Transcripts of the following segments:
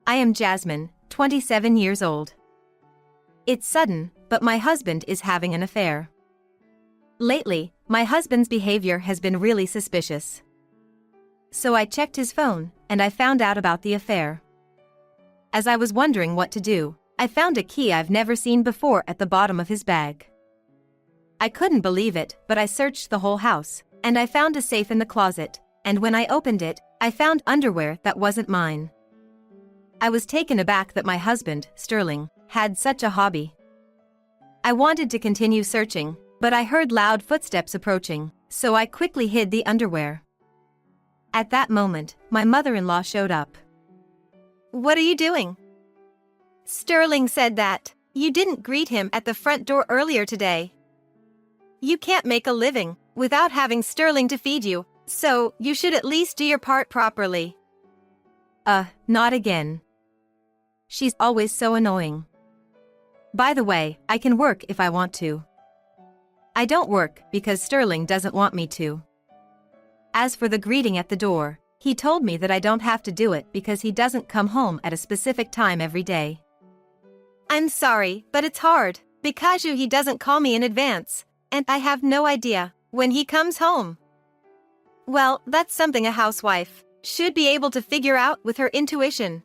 I am Jasmine, 27 years old. It's sudden, but my husband is having an affair. Lately, my husband's behavior has been really suspicious. So I checked his phone, and I found out about the affair. As I was wondering what to do, I found a key I've never seen before at the bottom of his bag. I couldn't believe it, but I searched the whole house, and I found a safe in the closet, and when I opened it, I found underwear that wasn't mine. I was taken aback that my husband, Sterling, had such a hobby. I wanted to continue searching, but I heard loud footsteps approaching, so I quickly hid the underwear. At that moment, my mother-in-law showed up. What are you doing? Sterling said that you didn't greet him at the front door earlier today. You can't make a living without having Sterling to feed you, so you should at least do your part properly. Not again. She's always so annoying. By the way, I can work if I want to. I don't work because Sterling doesn't want me to. As for the greeting at the door, he told me that I don't have to do it because he doesn't come home at a specific time every day. I'm sorry, but it's hard, because he doesn't call me in advance, and I have no idea when he comes home. Well, that's something a housewife should be able to figure out with her intuition.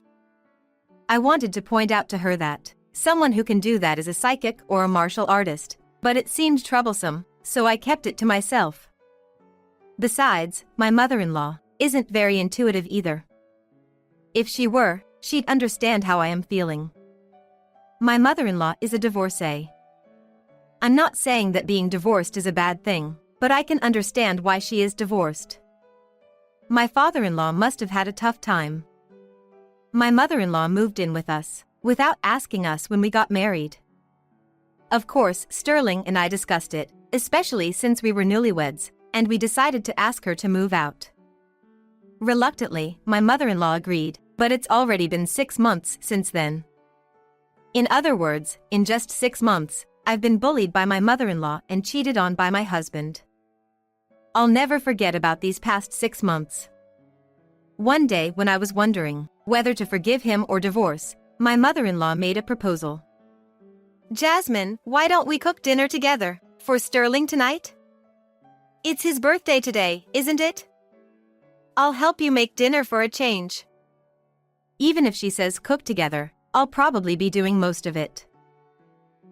I wanted to point out to her that someone who can do that is a psychic or a martial artist, but it seemed troublesome, so I kept it to myself. Besides, my mother-in-law isn't very intuitive either. If she were, she'd understand how I am feeling. My mother-in-law is a divorcee. I'm not saying that being divorced is a bad thing, but I can understand why she is divorced. My father-in-law must have had a tough time. My mother-in-law moved in with us, without asking us when we got married. Of course, Sterling and I discussed it, especially since we were newlyweds, and we decided to ask her to move out. Reluctantly, my mother-in-law agreed, but it's already been 6 months since then. In other words, in just 6 months, I've been bullied by my mother-in-law and cheated on by my husband. I'll never forget about these past 6 months. One day when I was wondering whether to forgive him or divorce, my mother-in-law made a proposal. Jasmine, why don't we cook dinner together for Sterling tonight? It's his birthday today, isn't it? I'll help you make dinner for a change. Even if she says cook together, I'll probably be doing most of it.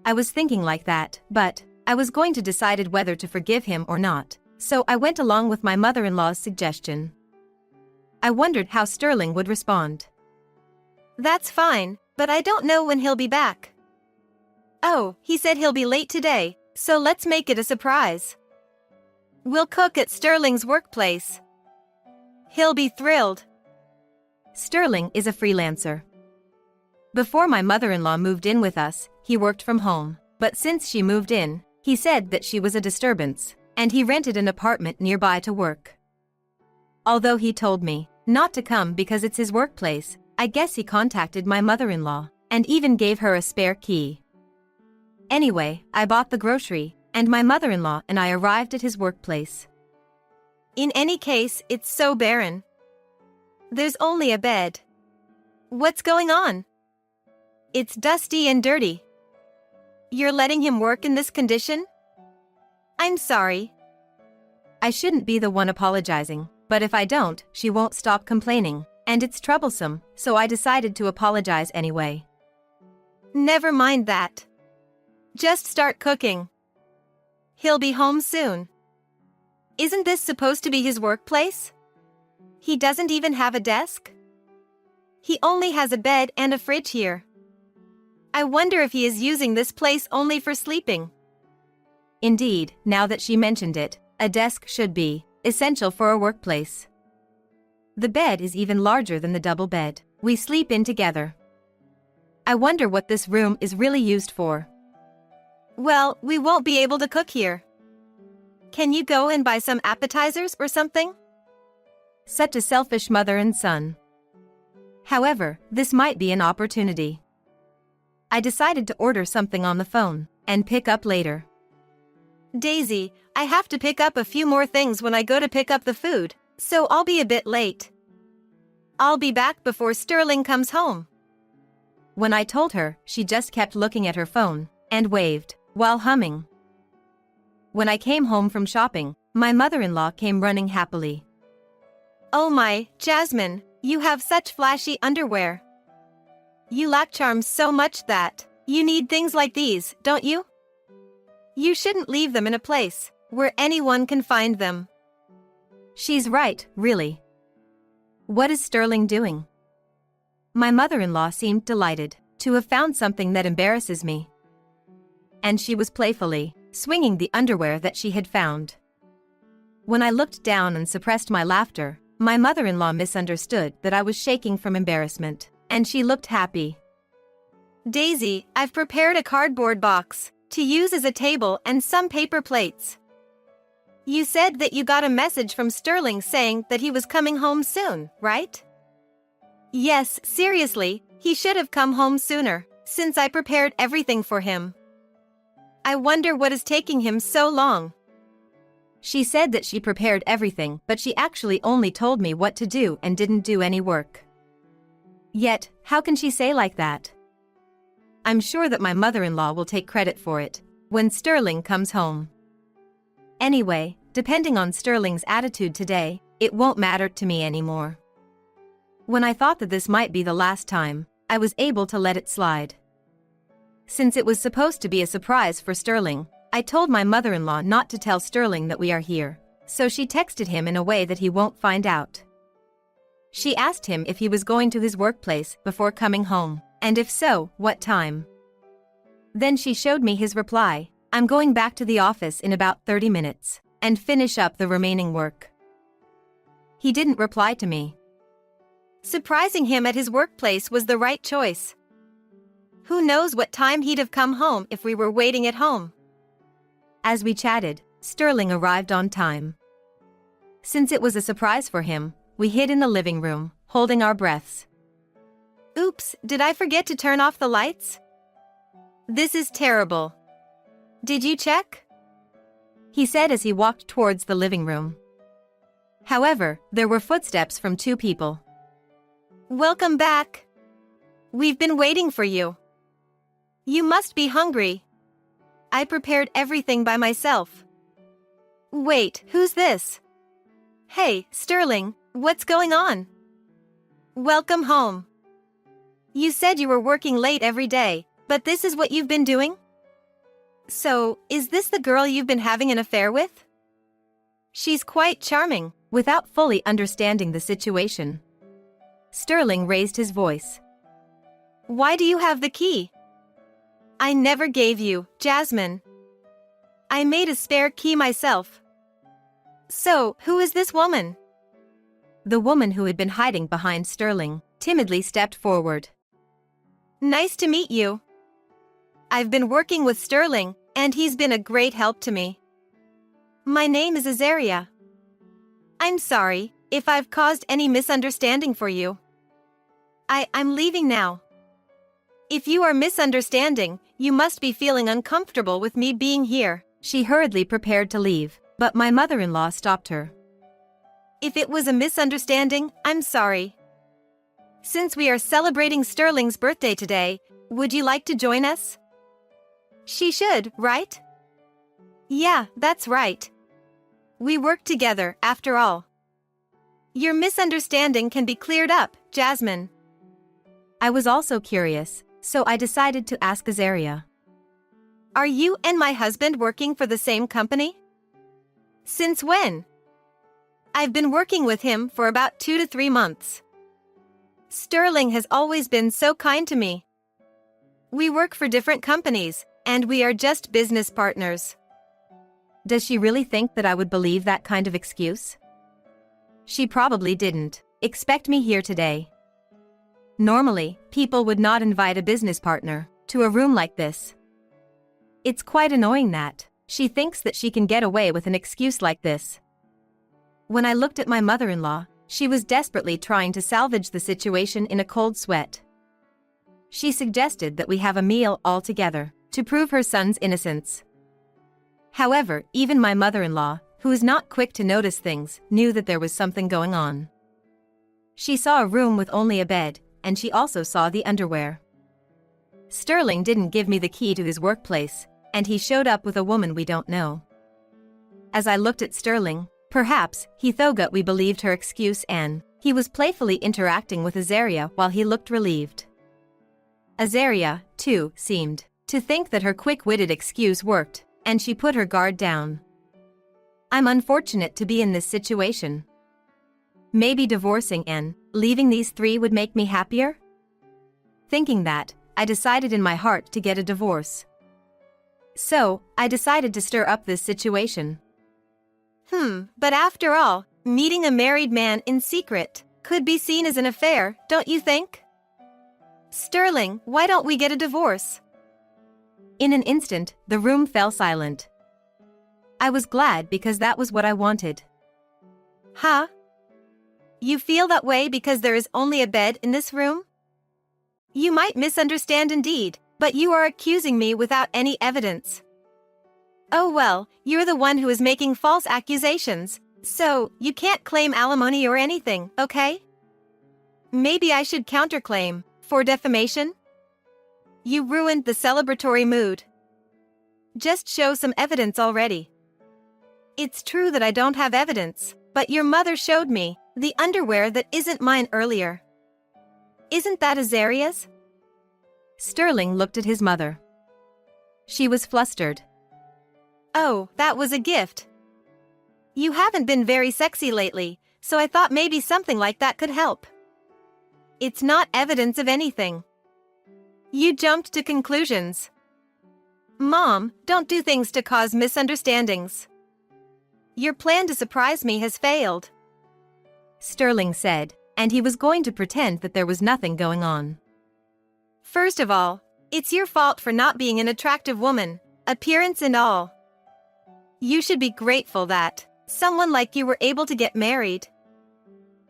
I was thinking like that, but I was going to decide whether to forgive him or not, so I went along with my mother-in-law's suggestion. I wondered how Sterling would respond. That's fine, but I don't know when he'll be back. Oh, he said he'll be late today, so let's make it a surprise. We'll cook at Sterling's workplace. He'll be thrilled. Sterling is a freelancer. Before my mother-in-law moved in with us, he worked from home, but since she moved in, he said that she was a disturbance, and he rented an apartment nearby to work. Although he told me not to come because it's his workplace, I guess he contacted my mother-in-law, and even gave her a spare key. Anyway, I bought the grocery, and my mother-in-law and I arrived at his workplace. In any case, it's so barren. There's only a bed. What's going on? It's dusty and dirty. You're letting him work in this condition? I'm sorry. I shouldn't be the one apologizing, but if I don't, she won't stop complaining, and it's troublesome, so I decided to apologize anyway. Never mind that. Just start cooking. He'll be home soon. Isn't this supposed to be his workplace? He doesn't even have a desk? He only has a bed and a fridge here. I wonder if he is using this place only for sleeping. Indeed, now that she mentioned it, a desk should be essential for a workplace. The bed is even larger than the double bed we sleep in together. I wonder what this room is really used for. Well, we won't be able to cook here. Can you go and buy some appetizers or something? Such a selfish mother and son. However, this might be an opportunity. I decided to order something on the phone and pick up later. Daisy, I have to pick up a few more things when I go to pick up the food, so I'll be a bit late. I'll be back before Sterling comes home. When I told her, she just kept looking at her phone and waved while humming. When I came home from shopping, my mother-in-law came running happily. Oh my, Jasmine, you have such flashy underwear. You lack charm so much that you need things like these, don't you? You shouldn't leave them in a place where anyone can find them. She's right, really. What is Sterling doing? My mother-in-law seemed delighted to have found something that embarrasses me. And she was playfully swinging the underwear that she had found. When I looked down and suppressed my laughter, my mother-in-law misunderstood that I was shaking from embarrassment, and she looked happy. Daisy, I've prepared a cardboard box to use as a table and some paper plates. You said that you got a message from Sterling saying that he was coming home soon, right? Yes, seriously, he should have come home sooner, since I prepared everything for him. I wonder what is taking him so long. She said that she prepared everything, but she actually only told me what to do and didn't do any work. Yet, how can she say like that? I'm sure that my mother-in-law will take credit for it when Sterling comes home. Anyway, depending on Sterling's attitude today, it won't matter to me anymore. When I thought that this might be the last time, I was able to let it slide. Since it was supposed to be a surprise for Sterling, I told my mother-in-law not to tell Sterling that we are here, so she texted him in a way that he won't find out. She asked him if he was going to his workplace before coming home, and if so, what time. Then she showed me his reply: I'm going back to the office in about 30 minutes, and finish up the remaining work. He didn't reply to me. Surprising him at his workplace was the right choice. Who knows what time he'd have come home if we were waiting at home. As we chatted, Sterling arrived on time. Since it was a surprise for him, we hid in the living room, holding our breaths. Oops, did I forget to turn off the lights? This is terrible. Did you check? He said as he walked towards the living room. However, there were footsteps from two people. Welcome back. We've been waiting for you. You must be hungry. I prepared everything by myself. Wait, who's this? Hey, Sterling, what's going on? Welcome home. You said you were working late every day, but this is what you've been doing? So, is this the girl you've been having an affair with? She's quite charming. Without fully understanding the situation, Sterling raised his voice. Why do you have the key? I never gave you, Jasmine. I made a spare key myself. So, who is this woman? The woman who had been hiding behind Sterling timidly stepped forward. Nice to meet you. I've been working with Sterling, and he's been a great help to me. My name is Azaria. I'm sorry if I've caused any misunderstanding for you. I'm leaving now. If you are misunderstanding, you must be feeling uncomfortable with me being here. She hurriedly prepared to leave, but my mother-in-law stopped her. If it was a misunderstanding, I'm sorry. Since we are celebrating Sterling's birthday today, would you like to join us? She should, right? Yeah, that's right. We work together, after all. Your misunderstanding can be cleared up, Jasmine. I was also curious, so I decided to ask Azaria. Are you and my husband working for the same company? Since when? I've been working with him for about 2 to 3 months. Sterling has always been so kind to me. We work for different companies, and we are just business partners. Does she really think that I would believe that kind of excuse? She probably didn't expect me here today. Normally, people would not invite a business partner to a room like this. It's quite annoying that she thinks that she can get away with an excuse like this. When I looked at my mother-in-law, she was desperately trying to salvage the situation in a cold sweat. She suggested that we have a meal all together to prove her son's innocence. However, even my mother-in-law, who is not quick to notice things, knew that there was something going on. She saw a room with only a bed, and she also saw the underwear. Sterling didn't give me the key to his workplace, and he showed up with a woman we don't know. As I looked at Sterling, perhaps he thought we believed her excuse and he was playfully interacting with Azaria while he looked relieved. Azaria, too, seemed to think that her quick-witted excuse worked, and she put her guard down. I'm unfortunate to be in this situation. Maybe divorcing and leaving these three would make me happier? Thinking that, I decided in my heart to get a divorce. So, I decided to stir up this situation. But after all, meeting a married man in secret could be seen as an affair, don't you think? Sterling, why don't we get a divorce? In an instant, the room fell silent. I was glad because that was what I wanted. Huh? You feel that way because there is only a bed in this room? You might misunderstand indeed, but you are accusing me without any evidence. Oh well, you're the one who is making false accusations, so you can't claim alimony or anything, okay? Maybe I should counterclaim, for defamation? You ruined the celebratory mood. Just show some evidence already. It's true that I don't have evidence, but your mother showed me the underwear that isn't mine earlier. Isn't that Azaria's? Sterling looked at his mother. She was flustered. Oh, that was a gift. You haven't been very sexy lately, so I thought maybe something like that could help. It's not evidence of anything. You jumped to conclusions. Mom, don't do things to cause misunderstandings. Your plan to surprise me has failed, Sterling said, and he was going to pretend that there was nothing going on. First of all, it's your fault for not being an attractive woman, appearance and all. You should be grateful that someone like you were able to get married.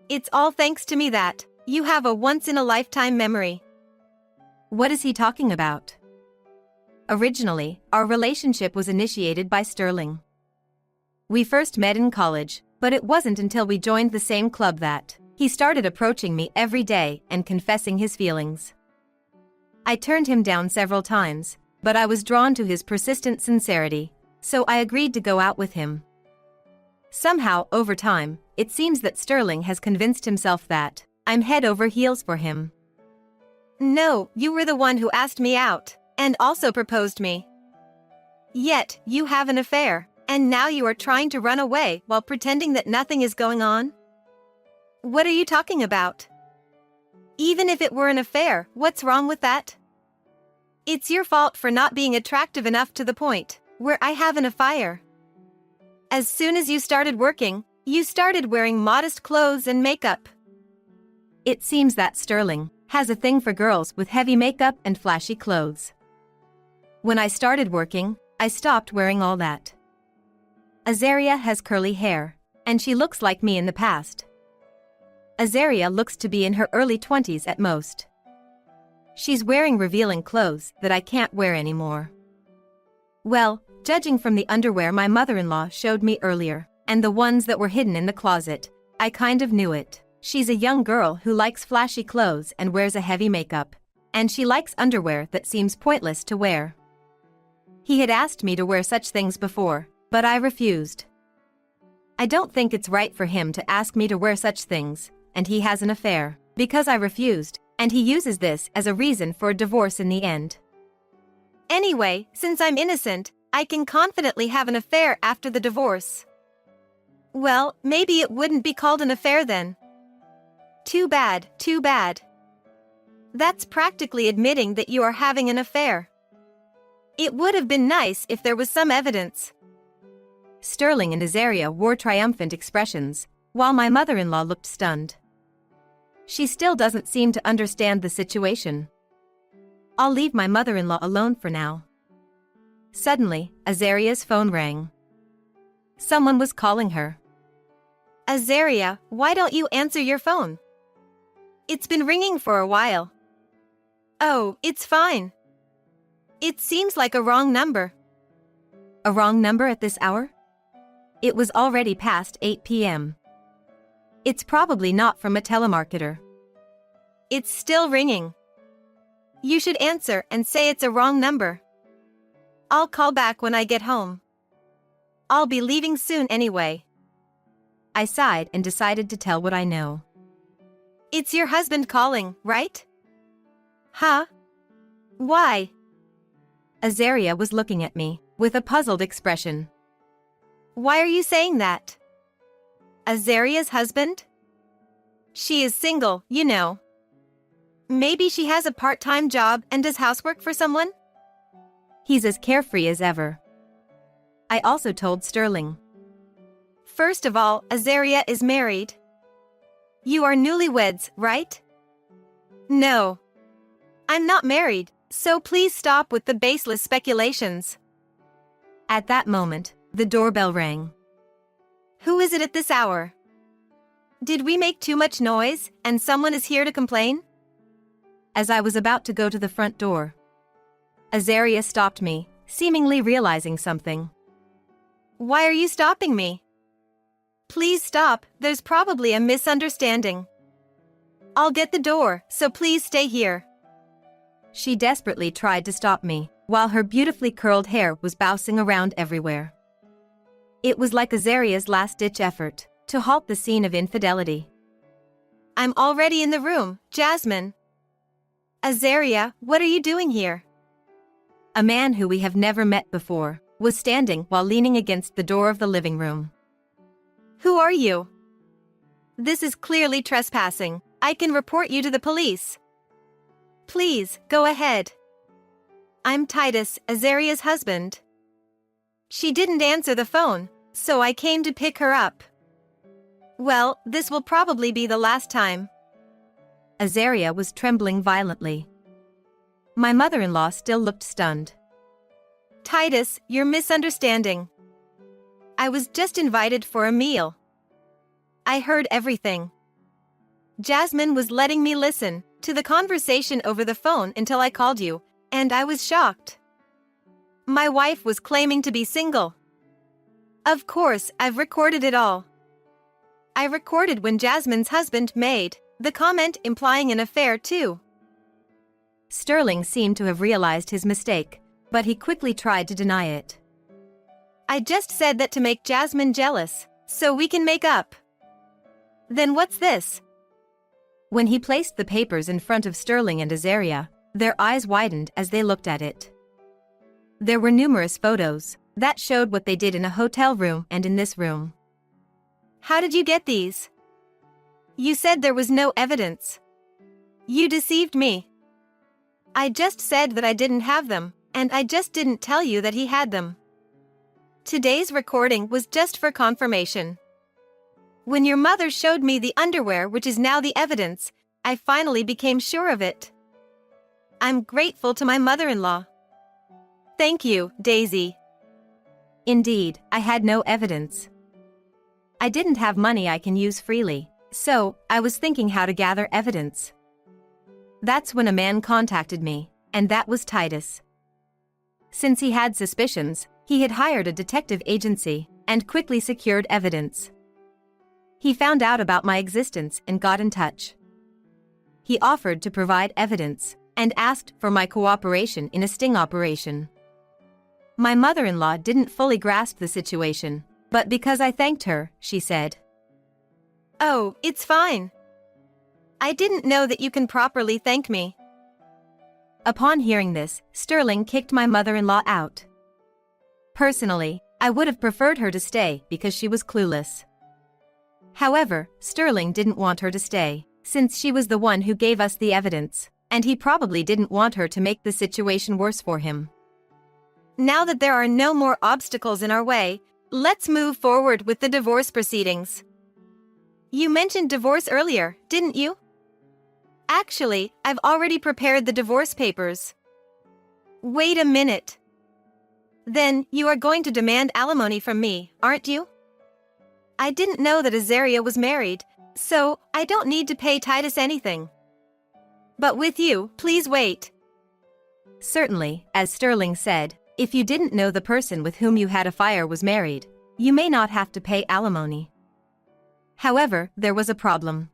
It's all thanks to me that you have a once-in-a-lifetime memory. What is he talking about? Originally, our relationship was initiated by Sterling. We first met in college, but it wasn't until we joined the same club that he started approaching me every day and confessing his feelings. I turned him down several times, but I was drawn to his persistent sincerity, so I agreed to go out with him. Somehow, over time, it seems that Sterling has convinced himself that I'm head over heels for him. No, you were the one who asked me out, and also proposed me. Yet, you have an affair, and now you are trying to run away while pretending that nothing is going on? What are you talking about? Even if it were an affair, what's wrong with that? It's your fault for not being attractive enough to the point where I have an affair. As soon as you started working, you started wearing modest clothes and makeup. It seems that Sterling has a thing for girls with heavy makeup and flashy clothes. When I started working, I stopped wearing all that. Azaria has curly hair, and she looks like me in the past. Azaria looks to be in her early 20s at most. She's wearing revealing clothes that I can't wear anymore. Well, judging from the underwear my mother-in-law showed me earlier, and the ones that were hidden in the closet, I kind of knew it. She's a young girl who likes flashy clothes and wears a heavy makeup, and she likes underwear that seems pointless to wear. He had asked me to wear such things before, but I refused. I don't think it's right for him to ask me to wear such things, and he has an affair, because I refused, and he uses this as a reason for a divorce in the end. Anyway, since I'm innocent, I can confidently have an affair after the divorce. Well, maybe it wouldn't be called an affair then. Too bad, too bad. That's practically admitting that you are having an affair. It would have been nice if there was some evidence. Sterling and Azaria wore triumphant expressions, while my mother-in-law looked stunned. She still doesn't seem to understand the situation. I'll leave my mother-in-law alone for now. Suddenly, Azaria's phone rang. Someone was calling her. Azaria, why don't you answer your phone? It's been ringing for a while. Oh, it's fine. It seems like a wrong number. A wrong number at this hour? It was already past 8 p.m. It's probably not from a telemarketer. It's still ringing. You should answer and say it's a wrong number. I'll call back when I get home. I'll be leaving soon anyway. I sighed and decided to tell what I know. It's your husband calling, right? Huh? Why? Azaria was looking at me with a puzzled expression. Why are you saying that? Azaria's husband? She is single, you know. Maybe she has a part-time job and does housework for someone? He's as carefree as ever. I also told Sterling. First of all, Azaria is married. You are newlyweds, right? No. I'm not married, so please stop with the baseless speculations. At that moment, the doorbell rang. Who is it at this hour? Did we make too much noise and someone is here to complain? As I was about to go to the front door, Azaria stopped me, seemingly realizing something. Why are you stopping me? Please stop, there's probably a misunderstanding. I'll get the door, so please stay here. She desperately tried to stop me, while her beautifully curled hair was bouncing around everywhere. It was like Azaria's last-ditch effort to halt the scene of infidelity. I'm already in the room, Jasmine. Azaria, what are you doing here? A man who we have never met before was standing while leaning against the door of the living room. Who are you? This is clearly trespassing. I can report you to the police. Please, go ahead. I'm Titus, Azaria's husband. She didn't answer the phone, so I came to pick her up. Well, this will probably be the last time. Azaria was trembling violently. My mother-in-law still looked stunned. Titus, you're misunderstanding. I was just invited for a meal. I heard everything. Jasmine was letting me listen to the conversation over the phone until I called you, and I was shocked. My wife was claiming to be single. Of course, I've recorded it all. I recorded when Jasmine's husband made the comment implying an affair too. Sterling seemed to have realized his mistake, but he quickly tried to deny it. I just said that to make Jasmine jealous, so we can make up. Then what's this? When he placed the papers in front of Sterling and Azaria, their eyes widened as they looked at it. There were numerous photos that showed what they did in a hotel room and in this room. How did you get these? You said there was no evidence. You deceived me. I just said that I didn't have them, and I just didn't tell you that he had them. Today's recording was just for confirmation. When your mother showed me the underwear, which is now the evidence, I finally became sure of it. I'm grateful to my mother-in-law. Thank you, Daisy. Indeed, I had no evidence. I didn't have money I can use freely, so I was thinking how to gather evidence. That's when a man contacted me, and that was Titus. Since he had suspicions, he had hired a detective agency and quickly secured evidence. He found out about my existence and got in touch. He offered to provide evidence and asked for my cooperation in a sting operation. My mother-in-law didn't fully grasp the situation, but because I thanked her, she said, "Oh, it's fine. I didn't know that you can properly thank me." Upon hearing this, Sterling kicked my mother-in-law out. Personally, I would have preferred her to stay because she was clueless. However, Sterling didn't want her to stay, since she was the one who gave us the evidence, and he probably didn't want her to make the situation worse for him. Now that there are no more obstacles in our way, let's move forward with the divorce proceedings. You mentioned divorce earlier, didn't you? Actually, I've already prepared the divorce papers. Wait a minute. Then, you are going to demand alimony from me, aren't you? I didn't know that Azaria was married, so I don't need to pay Titus anything. But with you, please wait. Certainly, as Sterling said, if you didn't know the person with whom you had a affair was married, you may not have to pay alimony. However, there was a problem.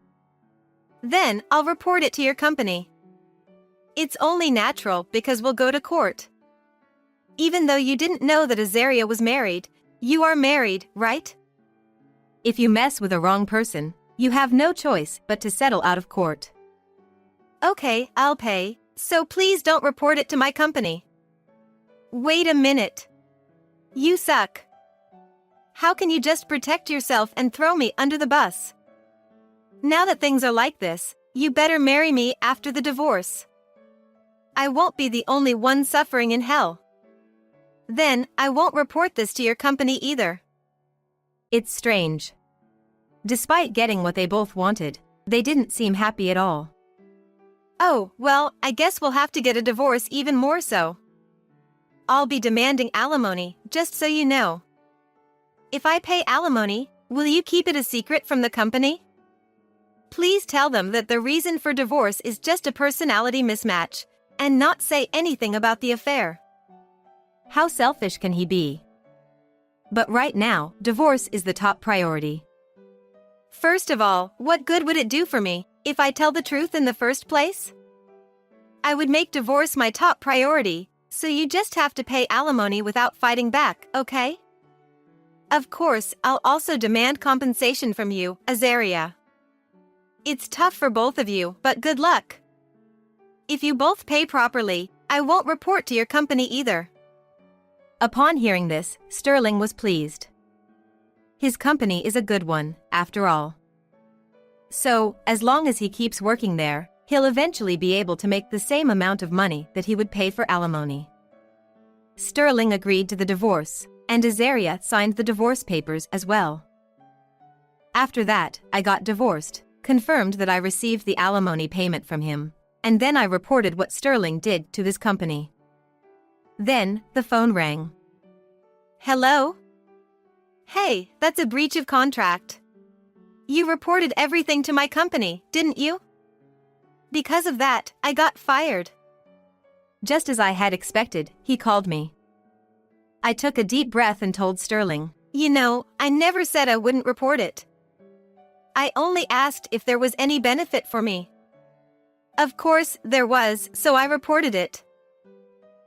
Then, I'll report it to your company. It's only natural because we'll go to court. Even though you didn't know that Azaria was married, you are married, right? If you mess with a wrong person, you have no choice but to settle out of court. Okay, I'll pay, so please don't report it to my company. Wait a minute. You suck. How can you just protect yourself and throw me under the bus? Now that things are like this, you better marry me after the divorce. I won't be the only one suffering in hell. Then, I won't report this to your company either. It's strange. Despite getting what they both wanted, they didn't seem happy at all. Oh, well, I guess we'll have to get a divorce even more so. I'll be demanding alimony, just so you know. If I pay alimony, will you keep it a secret from the company? Please tell them that the reason for divorce is just a personality mismatch, and not say anything about the affair. How selfish can he be? But right now, divorce is the top priority. First of all, what good would it do for me if I tell the truth in the first place? I would make divorce my top priority, so you just have to pay alimony without fighting back, okay? Of course, I'll also demand compensation from you, Azaria. It's tough for both of you, but good luck. If you both pay properly, I won't report to your company either. Upon hearing this, Sterling was pleased. His company is a good one, after all. So, as long as he keeps working there, he'll eventually be able to make the same amount of money that he would pay for alimony. Sterling agreed to the divorce, and Azaria signed the divorce papers as well. After that, I got divorced, confirmed that I received the alimony payment from him, and then I reported what Sterling did to his company. Then, the phone rang. Hello? Hey, that's a breach of contract. You reported everything to my company, didn't you? Because of that, I got fired. Just as I had expected, he called me. I took a deep breath and told Sterling, You know, I never said I wouldn't report it. I only asked if there was any benefit for me. Of course, there was, so I reported it.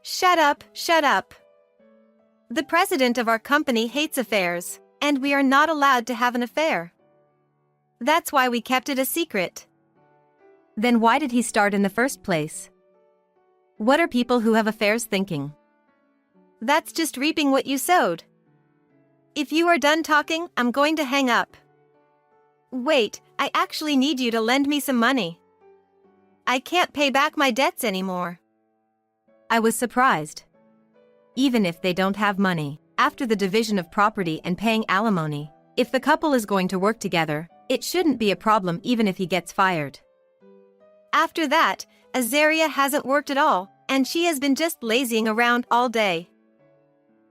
Shut up, shut up. The president of our company hates affairs, and we are not allowed to have an affair. That's why we kept it a secret. Then why did he start in the first place? What are people who have affairs thinking? That's just reaping what you sowed. If you are done talking, I'm going to hang up. Wait, I actually need you to lend me some money. I can't pay back my debts anymore. I was surprised. Even if they don't have money, after the division of property and paying alimony, if the couple is going to work together, it shouldn't be a problem even if he gets fired. After that, Azaria hasn't worked at all, and she has been just lazying around all day.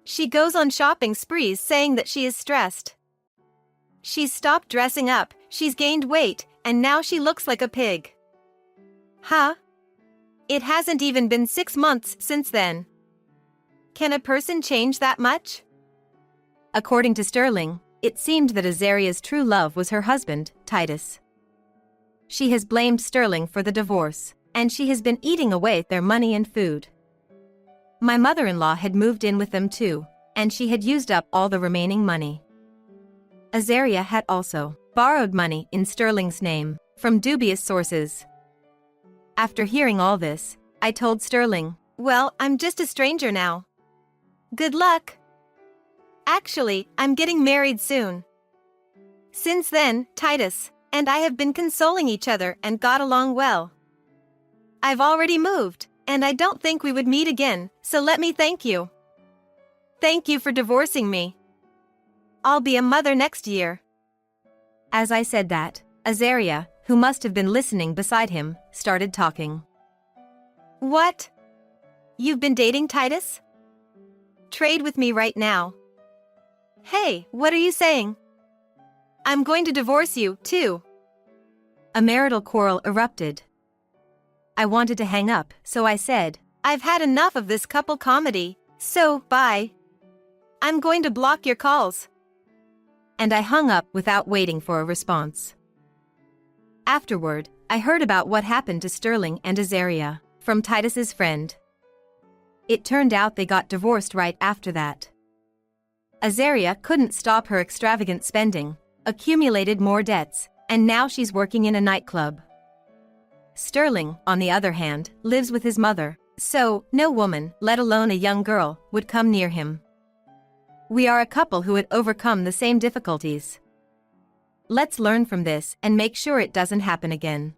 She goes on shopping sprees saying that she is stressed. She's stopped dressing up, she's gained weight, and now she looks like a pig. Huh? It hasn't even been 6 months since then. Can a person change that much? According to Sterling, it seemed that Azaria's true love was her husband, Titus. She has blamed Sterling for the divorce, and she has been eating away their money and food. My mother-in-law had moved in with them too, and she had used up all the remaining money. Azaria had also borrowed money in Sterling's name from dubious sources. After hearing all this, I told Sterling, Well, I'm just a stranger now. Good luck. Actually, I'm getting married soon. Since then, Titus and I have been consoling each other and got along well. I've already moved, and I don't think we would meet again, so let me thank you. Thank you for divorcing me. I'll be a mother next year. As I said that, Azaria, who must have been listening beside him, started talking. What? You've been dating Titus? Trade with me right now. Hey, what are you saying? I'm going to divorce you, too. A marital quarrel erupted. I wanted to hang up, so I said, I've had enough of this couple comedy, so bye. I'm going to block your calls. And I hung up without waiting for a response. Afterward, I heard about what happened to Sterling and Azaria. from Titus's friend. It turned out they got divorced right after that. Azaria couldn't stop her extravagant spending, accumulated more debts, and now she's working in a nightclub. Sterling, on the other hand, lives with his mother, so no woman, let alone a young girl, would come near him. We are a couple who had overcome the same difficulties. Let's learn from this and make sure it doesn't happen again.